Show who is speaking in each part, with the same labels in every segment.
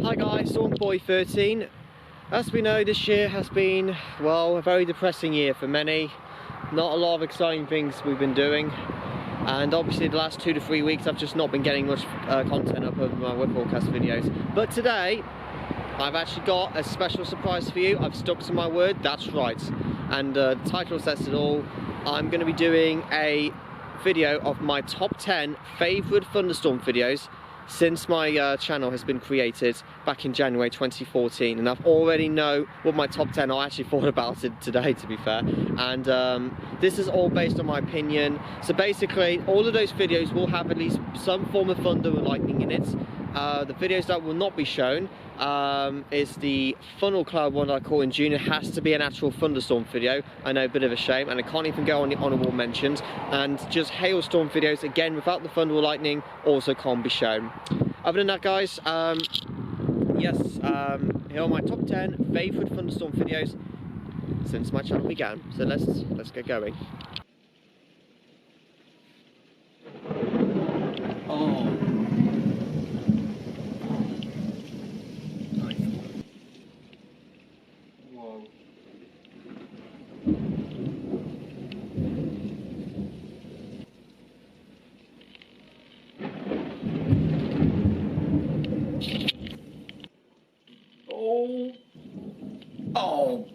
Speaker 1: Hi guys, Boy13. As we know, this year has been, well, a very depressing year for many. Not a lot of exciting things we've been doing, and obviously the last 2 to 3 weeks I've just not been getting much content up over my web broadcast videos. But today I've actually got a special surprise for you. I've stuck to my word, that's right, and the title says it all. I'm going to be doing a video of my top 10 favourite Thunderstorm videos since my channel has been created back in January 2014, and I've already know what my top 10 are. I actually thought about it today, to be fair, and this is all based on my opinion. So basically all of those videos will have at least some form of thunder or lightning in it. The videos that will not be shown is the funnel cloud one that I caught in June. It has to be an actual thunderstorm video. I know, a bit of a shame, and I can't even go on the honourable mentions. And just hailstorm videos, again, without the thunder or lightning, also can't be shown. Other than that, guys, here are my top 10 favourite thunderstorm videos since my channel began. So let's get going. Oh.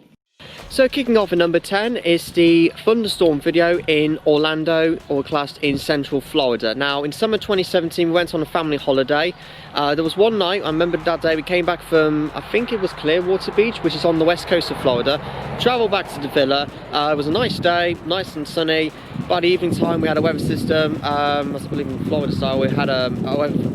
Speaker 1: So kicking off at number 10 is the thunderstorm video in Orlando, or classed in Central Florida. Now in summer 2017 we went on a family holiday. There was one night, I remember that day, we came back from, I think it was Clearwater Beach, which is on the west coast of Florida. Travelled back to the villa. It was a nice day, nice and sunny. By the evening time we had a weather system, I believe in Florida style, we had a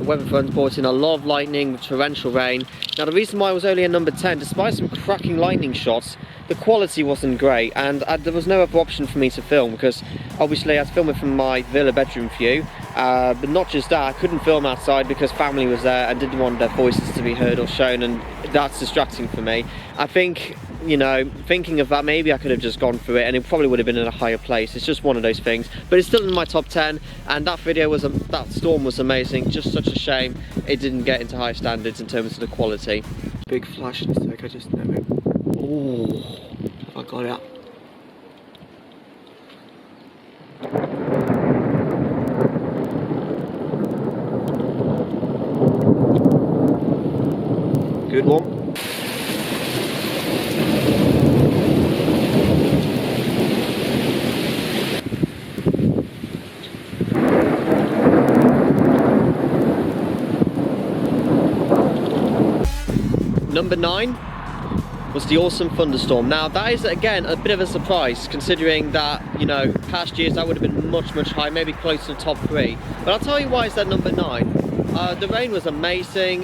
Speaker 1: weather front brought in a lot of lightning with torrential rain. Now the reason why I was only at number 10, despite some cracking lightning shots, the quality wasn't great, and there was no other option for me to film, because obviously I was filming from my villa bedroom view, but not just that, I couldn't film outside because family was there and didn't want their voices to be heard or shown, and that's distracting for me. I think, you know, thinking of that, maybe I could have just gone through it and it probably would have been in a higher place. It's just one of those things, but it's still in my top 10, and that video was, that storm was amazing. Just such a shame it didn't get into high standards in terms of the quality. Big flash in a sec, I just know it. Oh, I got it. Good one. Number 9 was the awesome thunderstorm. Now that is again a bit of a surprise, considering that, you know, past years that would have been much higher, maybe close to the top 3. But I'll tell you why it's at number 9. The rain was amazing.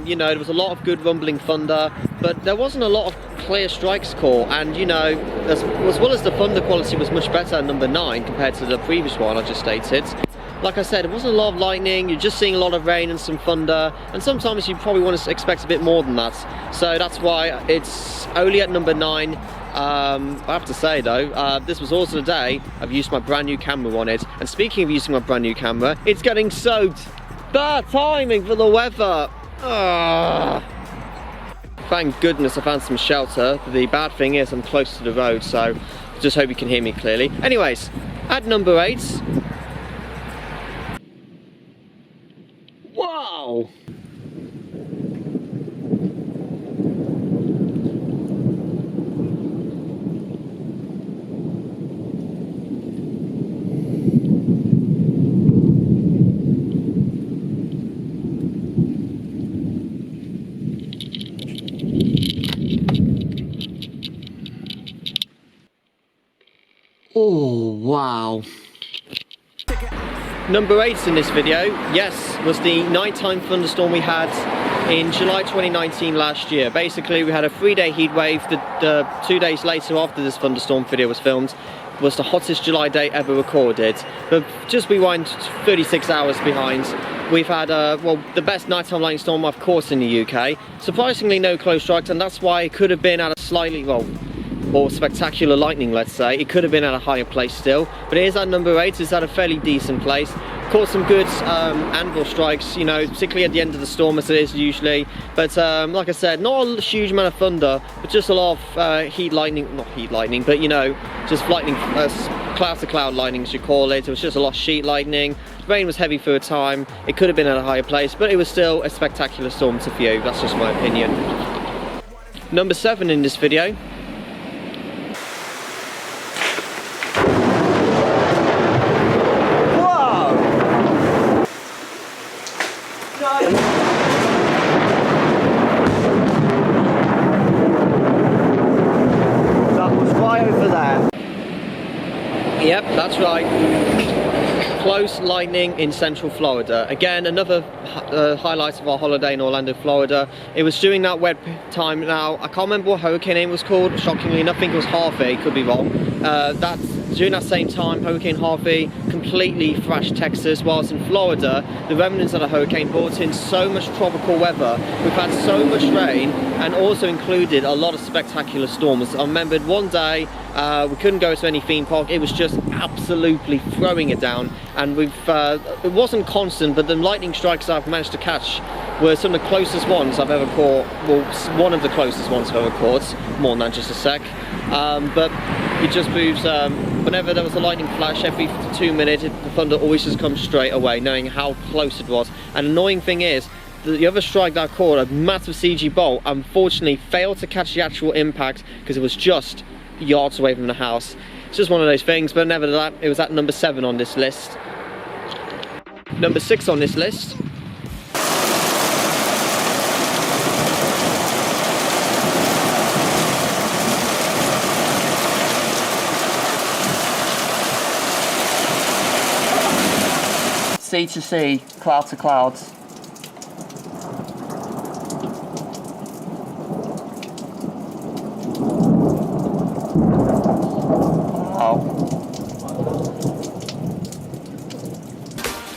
Speaker 1: You know, there was a lot of good rumbling thunder, but there wasn't a lot of clear strikes caught, and you know, as well as the thunder quality was much better at number 9 compared to the previous one I just stated. Like I said, it wasn't a lot of lightning, you're just seeing a lot of rain and some thunder, and sometimes you probably want to expect a bit more than that. So that's why it's only at number 9. I have to say though, this was also the day I've used my brand new camera on it. And speaking of using my brand new camera, it's getting soaked. Bad timing for the weather. Thank goodness I found some shelter. The bad thing is I'm close to the road, so just hope you can hear me clearly. Anyways, at number 8. Wow! Oh, wow. Number 8 in this video, yes, was the nighttime thunderstorm we had in July 2019 last year. Basically, we had a 3-day heat wave. The 2 days later after this thunderstorm video was filmed was the hottest July day ever recorded. But just rewind 36 hours behind, we've had well, the best nighttime lightning storm of course in the UK. Surprisingly no close strikes, and that's why it could have been at a slightly, well, or spectacular lightning, let's say. It could have been at a higher place still, but it is at number 8. It's at a fairly decent place. Caught some good anvil strikes, you know, particularly at the end of the storm, as it is usually. But like I said, not a huge amount of thunder, but just a lot of not heat lightning, but you know, just lightning, cloud to cloud lightning, as you call it. It was just a lot of sheet lightning. The rain was heavy for a time. It could have been at a higher place, but it was still a spectacular storm to view. That's just my opinion. Number 7 in this video. That was right over there. Yep, that's right. Close lightning in central Florida. Again, another highlight of our holiday in Orlando, Florida. It was during that wet time. Now, I can't remember what hurricane name was called. Shockingly enough, I think it was Harvey. Could be wrong. During that same time, Hurricane Harvey completely thrashed Texas, whilst in Florida, the remnants of the hurricane brought in so much tropical weather. We've had so much rain, and also included a lot of spectacular storms. I remembered one day, we couldn't go to any theme park. It was just absolutely throwing it down, and it wasn't constant, but the lightning strikes I've managed to catch were some of the closest ones I've ever caught. Well, one of the closest ones I've ever caught, more than just a sec. But it just moves, whenever there was a lightning flash, every 2 minutes, the thunder always just comes straight away, knowing how close it was. And the annoying thing is, the other strike that I caught, a massive CG bolt, unfortunately failed to catch the actual impact because it was just yards away from the house. It's just one of those things, but nevertheless, it was at number 7 on this list. Number 6 on this list. Sea to sea, cloud to clouds.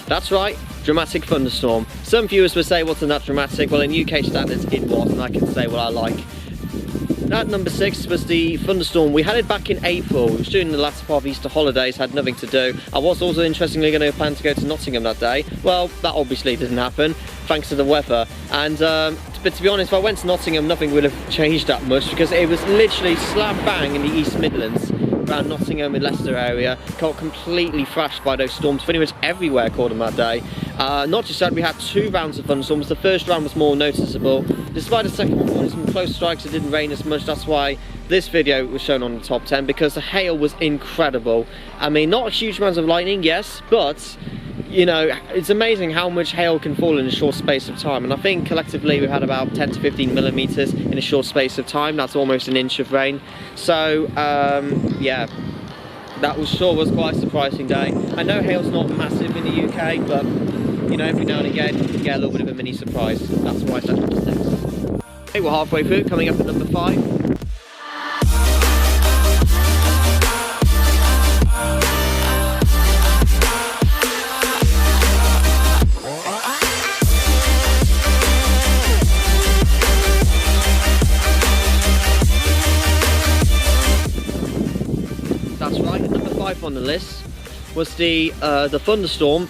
Speaker 1: That's right, dramatic thunderstorm. Some viewers would say, wasn't that dramatic? Well, in UK standards, it was, and I can say what I like. At number 6 was the thunderstorm. We had it back in April. It was during the latter part of Easter holidays, had nothing to do. I was also interestingly going to plan to go to Nottingham that day. Well, that obviously didn't happen, thanks to the weather. And but to be honest, if I went to Nottingham, nothing would have changed that much, because it was literally slap bang in the East Midlands, around Nottingham and Leicester area. Got completely thrashed by those storms, pretty much everywhere caught them that day. Not just that, we had 2 rounds of thunderstorms. The first round was more noticeable. Despite the second one, some close strikes, it didn't rain as much. That's why this video was shown on the top 10, because the hail was incredible. I mean, not a huge amount of lightning, yes, but you know, it's amazing how much hail can fall in a short space of time. And I think collectively we had about 10 to 15 millimeters in a short space of time. That's almost an inch of rain. So yeah, that was quite a surprising day. I know hail's not massive in the UK, but you know, every now and again you get a little bit of a mini surprise. That's why it's at number 6. Okay, we're halfway through, coming up at number 5. That's right, at number 5 on the list was the thunderstorm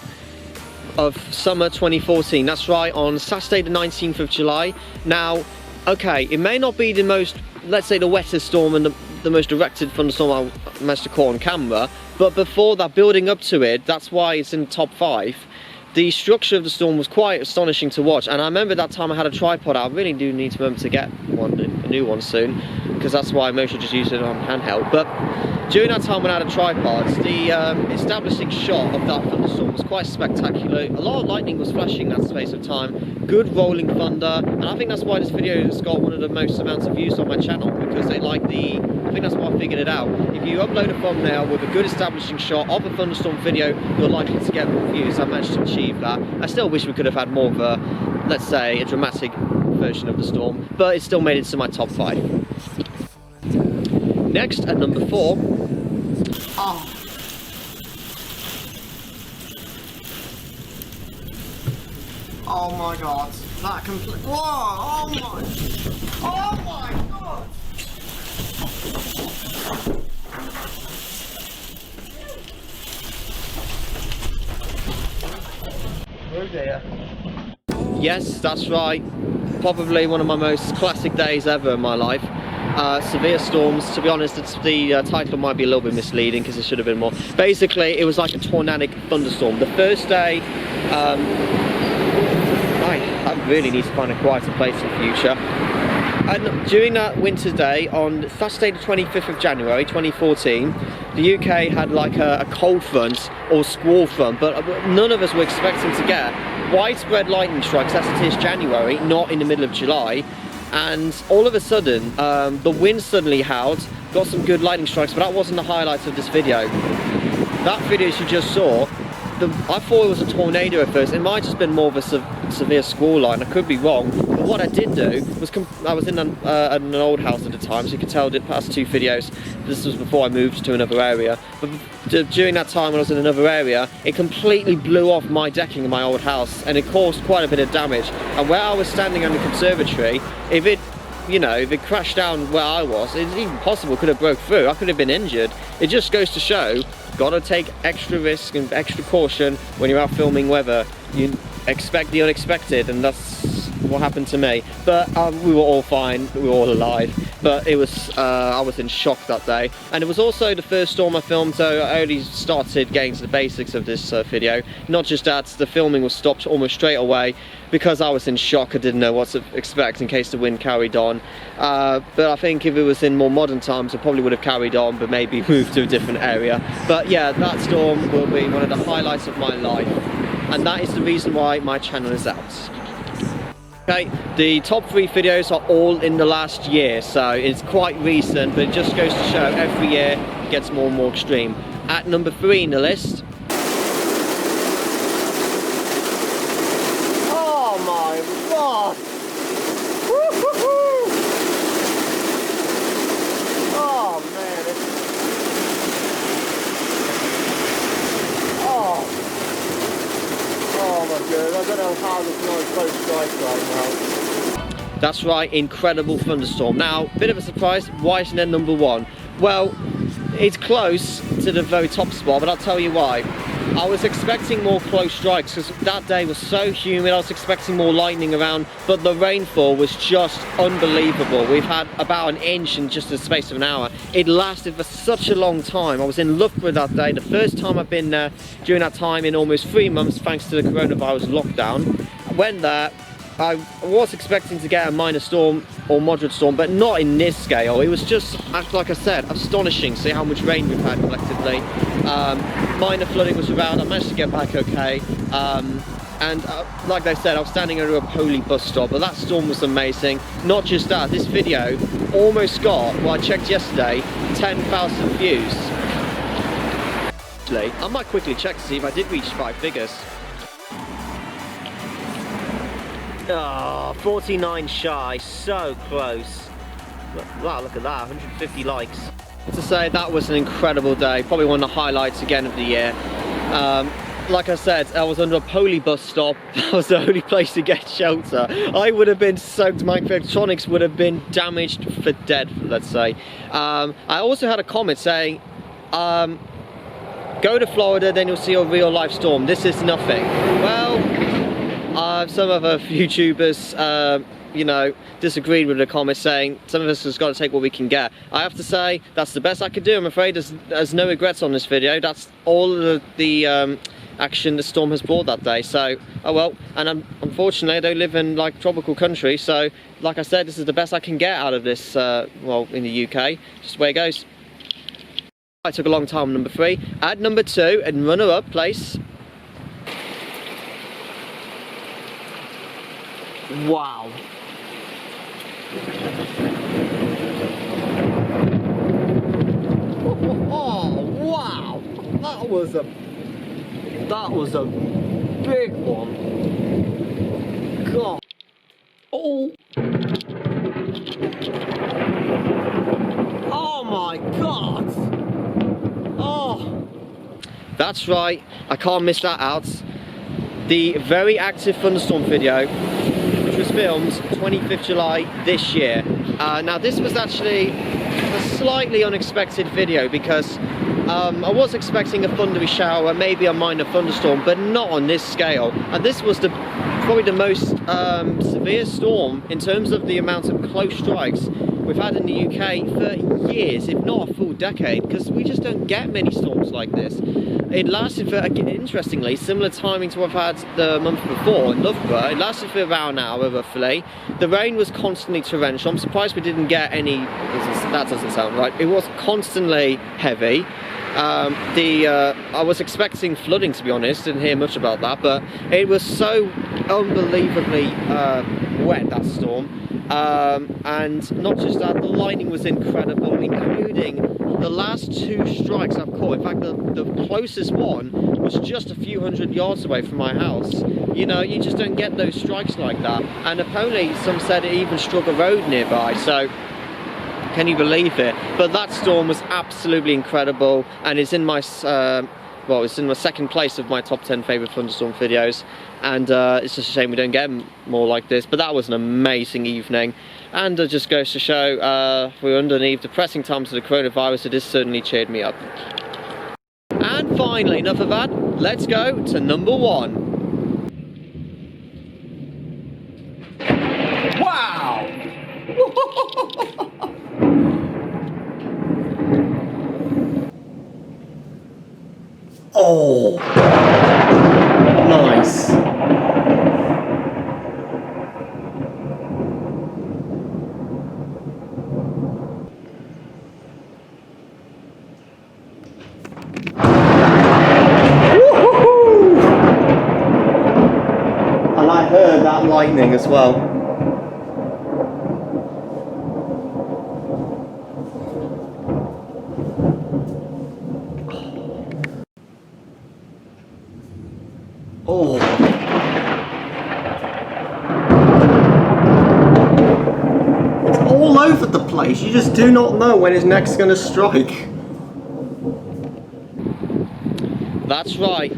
Speaker 1: of summer 2014. That's right, on Saturday the 19th of July. Now, okay, it may not be the most, let's say, the wettest storm and the most directed thunderstorm I managed to caught on camera, but before that, building up to it, that's why it's in the top 5. The structure of the storm was quite astonishing to watch, and I remember that time I had a tripod out. I really do need to remember to get a new one soon, because that's why I mostly just use it on handheld. But during that time when I had a tripod, the establishing shot of that thunderstorm was quite spectacular. A lot of lightning was flashing that space of time, good rolling thunder, and I think that's why this video has got one of the most amounts of views on my channel, because they like I think that's why I figured it out. If you upload a thumbnail with a good establishing shot of a thunderstorm video, you're likely to get more views. I managed to achieve that. I still wish we could have had more of a, let's say, a dramatic version of the storm, but it still made it to my top 5. Next, at number 4. Oh. Oh my god. That complete. Whoa! Oh my! Oh my god! Oh dear. Yes, that's right. Probably one of my most classic days ever in my life. Severe storms. To be honest, the title might be a little bit misleading because it should have been more. Basically, it was like a tornadic thunderstorm. The first day, I really need to find a quieter place in the future. And during that winter day, on Saturday the 25th of January 2014, the UK had like a cold front or squall front, but none of us were expecting to get widespread lightning strikes as it is January, not in the middle of July. And all of a sudden, the wind suddenly howled, got some good lightning strikes, but that wasn't the highlight of this video. That video you just saw, I thought it was a tornado at first. It might have just been more of a severe squall line. I could be wrong. But what I did do was, I was in an old house at the time, so you can tell I did past 2 videos. This was before I moved to another area. But during that time when I was in another area, it completely blew off my decking in my old house, and it caused quite a bit of damage. And where I was standing on the conservatory, if it crashed down where I was, it's even possible, could have broke through. I could have been injured. It just goes to show, gotta take extra risk and extra caution when you're out filming weather. You expect the unexpected, and that's what happened to me. But we were all fine, we were all alive. But it was, I was in shock that day. And it was also the first storm I filmed, so I only started getting to the basics of this video. Not just that, the filming was stopped almost straight away because I was in shock. I didn't know what to expect in case the wind carried on. But I think if it was in more modern times, it probably would have carried on, but maybe moved to a different area. But yeah, that storm will be one of the highlights of my life. And that is the reason why my channel is out. Okay, the top 3 videos are all in the last year, so it's quite recent, but it just goes to show every year it gets more and more extreme. At number 3 in the list. Oh my god! Woo-hoo-hoo! Oh man, oh my god, I don't know how this noise close strike right now. That's right, incredible thunderstorm. Now, bit of a surprise, why isn't it number 1? Well, it's close to the very top spot, but I'll tell you why. I was expecting more close strikes because that day was so humid. I was expecting more lightning around, but the rainfall was just unbelievable. We've had about an inch in just the space of an hour. It lasted for such a long time. I was in Loughborough that day, the first time I've been there during that time in almost 3 months thanks to the coronavirus lockdown. I went there. I was expecting to get a minor storm or moderate storm, but not in this scale. It was just, like I said, astonishing. See how much rain we've had collectively. Minor flooding was around. I managed to get back okay. Like I said, I was standing under a Poli bus stop, but that storm was amazing. Not just that, this video almost got, well, I checked yesterday, 10,000 views. Actually, I might quickly check to see if I did reach 5 figures. Oh, 49 shy, so close. Wow, look at that, 150 likes. To say, that was an incredible day, probably one of the highlights again of the year. Like I said, I was under a Poli bus stop. That was the only place to get shelter. I would have been soaked, my electronics would have been damaged for dead, let's say. I also had a comment saying, go to Florida, then you'll see a real life storm. This is nothing. Well, some other YouTubers, you know, disagreed with the comments, saying some of us has got to take what we can get. I have to say, that's the best I could do. I'm afraid there's no regrets on this video. That's all the action the storm has brought that day. So, oh well. And unfortunately, I don't live in like tropical country. So, like I said, this is the best I can get out of this. Well, in the UK, just the way it goes. I took a long time. Number 3. At number 2, and runner-up place. Wow. Oh, wow. That was a big one. God. Oh. Oh my God. Oh. That's right. I can't miss that out. The very active thunderstorm video, which was filmed 25th July this year. Now this was actually a slightly unexpected video because I was expecting a thundery shower, maybe a minor thunderstorm, but not on this scale. And this was probably the most severe storm in terms of the amount of close strikes we've had in the UK for years, if not a full decade, because we just don't get many storms like this. It lasted for, interestingly, similar timing to what I've had the month before in Loughborough. It lasted for about an hour, roughly. The rain was constantly torrential. I'm surprised we didn't get any, that doesn't sound right. It was constantly heavy. I was expecting flooding, to be honest. Didn't hear much about that, but it was so unbelievably wet, that storm. And not just that, the lightning was incredible, including the last two strikes I've caught. In fact, the closest one was just a few hundred yards away from my house. You know, you just don't get those strikes like that. And apparently, some said it even struck a road nearby, so can you believe it? But that storm was absolutely incredible, and it's in my well, it's in the second place of my top 10 favourite thunderstorm videos, and it's just a shame we don't get more like this. But that was an amazing evening, and it just goes to show we're underneath depressing times of the coronavirus. It has certainly cheered me up. And finally, enough of that, let's go to number 1. Wow! Oh, nice. And I heard that lightning as well. Oh. It's all over the place. You just do not know when it's next going to strike. That's right.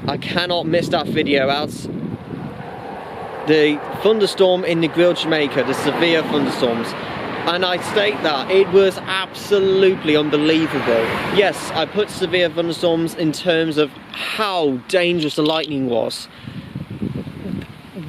Speaker 1: I cannot miss that video out. The thunderstorm in the Grill, Jamaica, the severe thunderstorms. And I state that it was absolutely unbelievable. Yes, I put severe thunderstorms in terms of how dangerous the lightning was.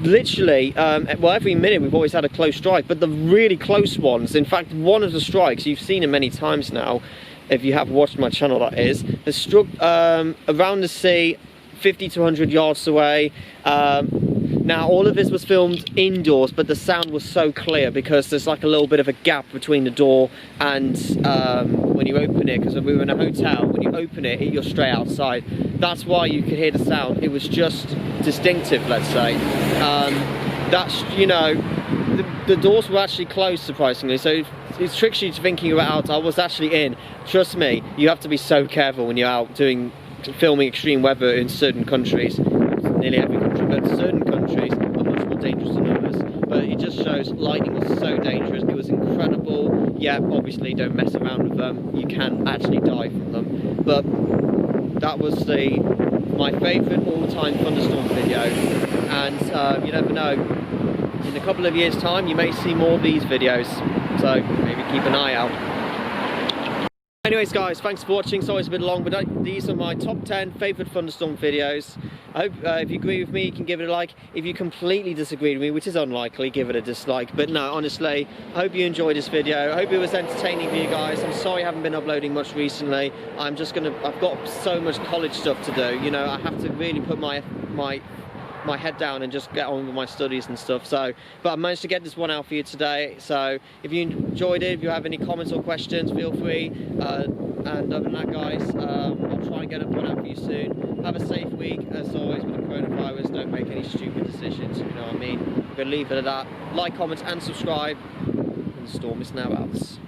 Speaker 1: Literally, well, every minute we've always had a close strike, but the really close ones, in fact, one of the strikes, you've seen it many times now, if you have watched my channel that is, has struck around the sea, 50 to 100 yards away. Now, all of this was filmed indoors, but the sound was so clear because there's like a little bit of a gap between the door and when you open it, because we were in a hotel, when you open it, you're straight outside. That's why you could hear the sound. It was just distinctive, let's say. That's, you know, the doors were actually closed, surprisingly, so it tricks you to thinking you're out. I was actually in. Trust me, you have to be so careful when you're out filming extreme weather in certain countries. Nearly every country, but certain countries are much more dangerous than others. But it just shows lightning was so dangerous. It was incredible. Yeah, obviously don't mess around with them. You can actually die from them. But that was my favourite all-time thunderstorm video. And you never know, in a couple of years' time you may see more of these videos. So maybe keep an eye out. Anyways guys, thanks for watching. Sorry it's a bit long, but these are my top 10 favourite thunderstorm videos. I hope if you agree with me, you can give it a like. If you completely disagree with me, which is unlikely, give it a dislike. But no, honestly, I hope you enjoyed this video. I hope it was entertaining for you guys. I'm sorry I haven't been uploading much recently. I've got so much college stuff to do. You know, I have to really put my head down and just get on with my studies and stuff. So, but I managed to get this one out for you today. So if you enjoyed it, if you have any comments or questions, feel free. And other than that, guys, I'll try and get one out for you soon. Have a safe week. As always with the coronavirus, don't make any stupid decisions, you know what I mean. I'm going to leave it at that. Like, comment and subscribe. And the storm is now out.